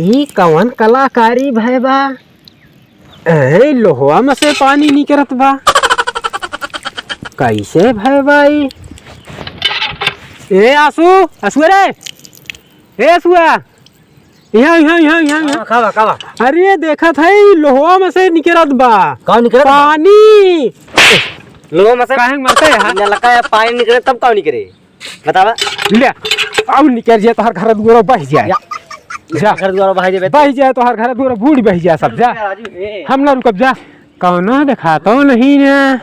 ई कवन कलाकारी भाई बा। लोहवा में से पानी निकलत बा, कैसे भाई भाई। ए आसू आसू रे, ए आसुआ यहाँ यहाँ यहाँ यहाँ कावा कावा। अरे देखा था लोहवा में से निकलत बा। कौन निकले? पानी। लोहवा में से काहे मरते है? न लगा है पानी निकले तब कौन निकले बतावा। ले अब निकल जाए तो हर घर दुआरा बह जाए, जा घर द्वारा भाई जे बह जाए तो हर घर दुआरा बूढ़ बह जाए सब। जा हम ना रुकब, जा कौनो दिखाता हूँ नहीं ना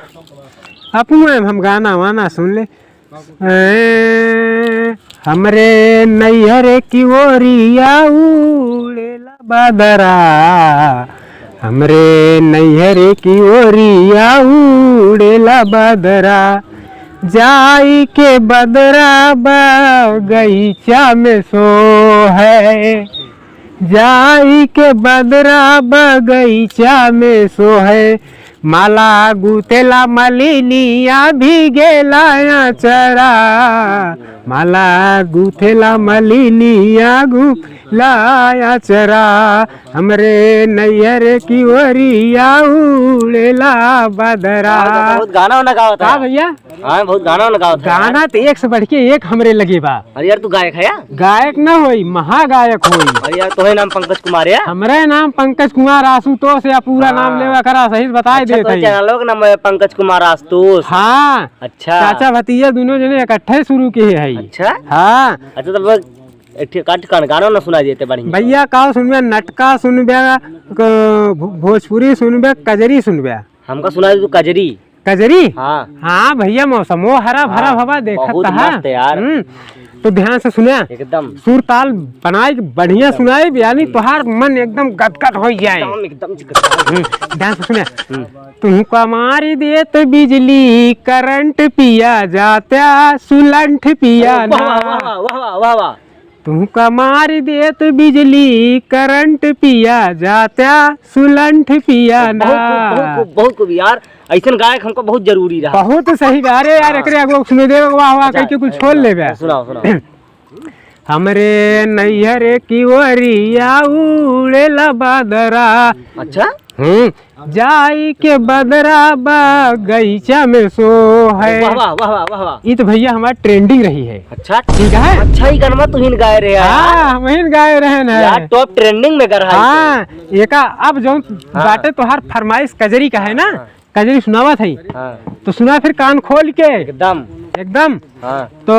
अपन हम गाना वाना सुन ले। हमरे नैहर की ओरिया उड़ेला बदरा, हमरे नैहर की ओरिया उड़ेला बदरा, जाई के बदरा बगीचा में सो है, जाई के बदरा बगीचा में सो है, माला गुतेला मलिनिया भीगेला चरा, माला गुथेला मलिनिया घुलाया चरा, हमरे नैहर की ओरिया उड़ेला बदरा। बहुत गाना वाना गावत है भैया। हाँ बहुत गाना वाना गावत है। गाना तो एक से बढ़ के एक हमरे लगे बा। अरे यार तू गायक है यार? गायक ना होई, महागायक होई। अरे यार तुम्हारा नाम पंकज कुमार है? हमारे नाम पंकज कुमार आशुतोष या पूरा नाम लेवा करा सही बता देते हैं। चैनल का नाम है पंकज कुमार आशुतोष। हाँ अच्छा। चाचा भतीजा दोनों जने इकट्ठे शुरू किए है। अच्छा हाँ। अच्छा तो गाना ना सुना देते बढ़िया भैया का सुनबे, नटका सुनबे, भोजपुरी सुनबे, कजरी सुनबे। हमका सुना दे तू कजरी। कजरी? हाँ हाँ भैया मौसम वो हरा भरा हवा देखता है यार। तो ध्यान से सुने, एकदम सुर ताल बनाए बढ़िया सुनाए, यानी तुहार मन एकदम गदगद हो जाए। एकदम ध्यान से सुने। तुमको मारी दे तो बिजली करंट पिया जाता सुलंठ पिया ना, वाह वाह वाह। तुमको मारी दे तो बिजली करंट पिया जाता सुलंठ पिया ना। बहुत खूब यार, ऐसा गायक हमको बहुत जरूरी रहा। बहुत सही गा रहे यार, एकरे आगो सुने दे वाह वाह कह के कुछ छोड़ लेबे। सुनाओ सुनाओ। हमरे नैहर की ओरिया उड़ेला बदरा। अच्छा जाई के बदरा बगीचा में सो है। वाह वाह वाह वाह वाह। ये तो भैया हमारी ट्रेंडिंग रही है। अच्छा ठीक है। अच्छा ही गाना तुम गाए रहे हाँ हम ही गाए रहे ना यार, टॉप ट्रेंडिंग में कर रहा है। हाँ एका अब जो बाटे तो हर फरमाइश कजरी का है ना, कजरी सुनावा था। हाँ। तो सुना फिर कान खोल के एकदम एकदम। हाँ। तो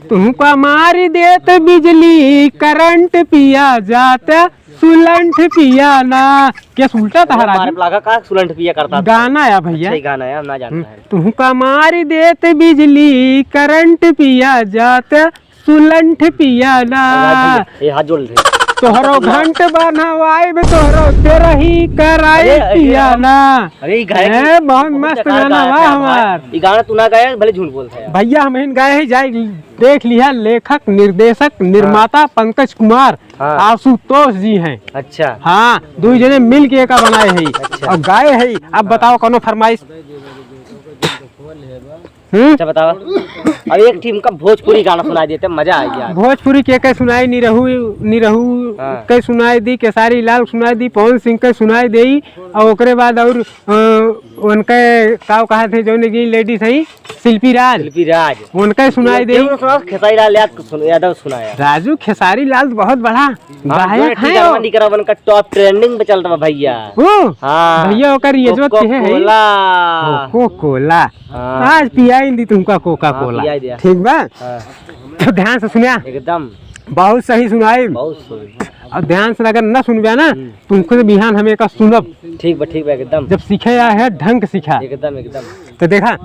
तुमको मारी दे तो बिजली करंट पिया जाता सुलंठ पिया ना। क्या उल्टा था लगा का सुलंठ पिया करता गाना या भैया? सही गाना है, हम ना जानते हैं। तुमको मारी दे तो बिजली करंट पिया जाता सुलंठ पिया ना। ये हाथ जोड़ ले। तोहरो घंट बनवाई तोहरो तेरा ही कराई पिया ना। अरे ये गायक बहुत मस्त गाना बा हमार। ये गाना तू ना गाया भले झूठ बोलता है भैया। हम इन गाए ही जाए देख लिया, लेखक निर्देशक निर्माता पंकज कुमार आशुतोष जी हैं। अच्छा हाँ दो जने मिल के एक बनाए है। अच्छा। और गाए है। अब बताओ कौनो फरमाइश? अच्छा बताओ। अब एक टीम का भोजपुरी गाना सुना देते, मजा आ गया। भोजपुरी के सुनाई निरहू के सुनाई दी, केसारी लाल सुनाई दी, पवन सिंह के सुनाई दी। और ओकरे बाद और उनके का कहा थे जो लेडीज है शिल्पी राज, उनके सुनाई दी। खेसारी लाल यादव सुनाया। राजू खेसारी लाल बहुत बड़ा गायक है। उनका टॉप ट्रेंडिंग पे चलता भैया। भैया ओकर इज्जत है। कोका कोला आज पियाई दी तुमका कोका कोला। ठीक बा। तो ध्यान से सुनिया, एकदम बहुत सही सुनाई। बहुत सही। और ध्यान से अगर न सुनबे ना तुमको तो बिहान हमें का सुनब। ठीक बा एकदम। जब सीखे है ढंग सीखा एकदम एकदम। तो देखा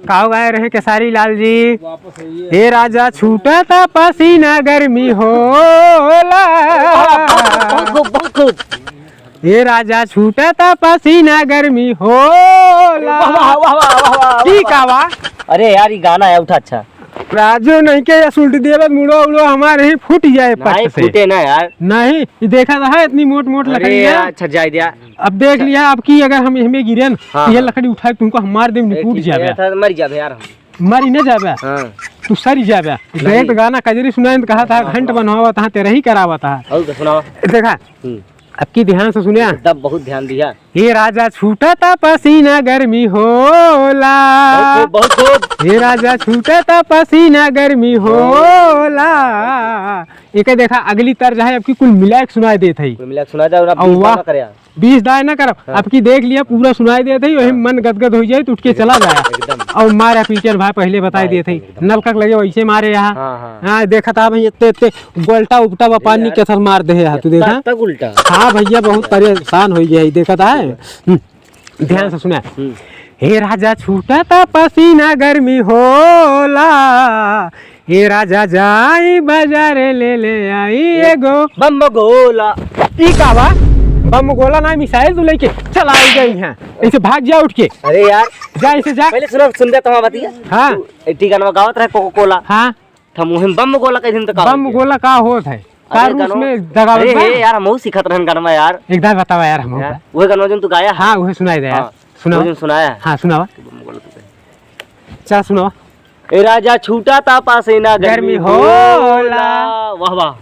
काव गाय रहे केसारी लाल जी। हे राजा छूटा था पसीना गर्मी होला, ये राजा छूटा था पसीना गर्मी होला। ठीक आवा। अरे यार ये गाना है उठा। अच्छा राजू नहीं के सुल्ट देवे मुड़ो उड़ो हमारे ही फूट जाए। नहीं फूटे ना यार। नहीं ये देखा था इतनी मोट मोट लकड़ी है। अच्छा जाए दिया। अब देख लिया अब की अगर हम हमें गिरे ये लकड़ी उठा तुमको हमार देव टूट जावे। मर जावे यार। मरी न जावे। तू सर जाबे डायरेक्ट गाना कजरी सुनाए तो कहा था घंट बनवावा था तेरा ही करावा था। और क्या सुनावा? देखा अब की ध्यान से सुनिया, तब बहुत ध्यान दिया। हे राजा छूटा था पसीना गर्मी होला, बहुत खूब। हे राजा छूटा था पसीना गर्मी होला। एक देखा अगली तर्ज है अब की कुल मिला के सुनाई देत है, कुल मिला के सुना दे और अब और वाह, ना करे 20 दाय ना करब। अब की देख लिया पूरा सुनाई देते ही वही मन गदगद हो जाए तो उठ के चला जाए एकदम। और मारे पीछर भाई पहले बताई देते ही नलकक लगे वैसे मारे यहाँ। हाँ देखा था भाई इतने इतने गोल्टा उपटा व पानी के सर मार दे तू देखा तक उल्टा। हाँ भैया बहुत परेशान हो गया देखा था। ध्यान से सुना, हे राजा छूटा था पसीना गर्मी होला, हे राजा जाई बाजारे ले आई एगो बम गोला। ई कावा बम गोला ना मिसाइल तू लेके चला गई है, ऐसे भाग जा उठ के। अरे यार जा ऐसे जा। पहले सुन दे तुम्हारा बतिया। हाँ एटी गाना गावत रहे कोको कोला। हाँ हम मुहिम बम गोला कैसे तक बम गोला का होत है कारूस में दगावत बा। अरे यार हम सीखत रहन गाना यार। एक बार बतावा यार हम। वही गाना जो तू गाया। हाँ वही सुनाई दे यार। सुनाओ सुनाया। हाँ सुनावा चल सुनावा। ए राजा छूटा था पसीना गर्मी होला। वाह वाह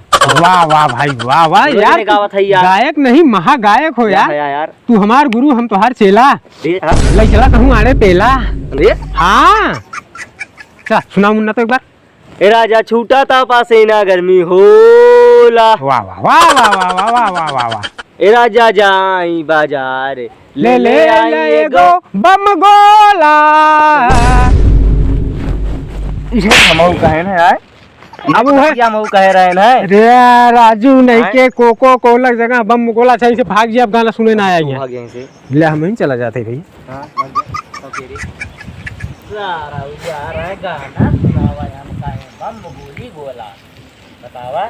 वाह वाह भाई वाह वाह यार, गावत है यार। गायक नहीं महागायक हो यार। यार तू हमार गुरु हम तोहार चेला। ले चला कहूँ आड़े पेला। हाँ चल सुना मुन्ना तो एक बार। ए राजा छूटा था पसीना गर्मी होला। वाह वाह वाह वाह वाह वाह वाह वाह वाह वाह। ए राजा जाई बाजार ले आई एगो बम गोला। इसे हमहू कहे ना यार। अब क्या मऊ कह रहे ना रे राजू नहीं के कोको कोला जगह बम गोला चाहिए से भाग जी। अब गाना सुने ना आएंगे भाग यहीं से ले हम ही चला जाते भाई। हां गाना सुनावा हम काहे बम गोली गोला बतावा।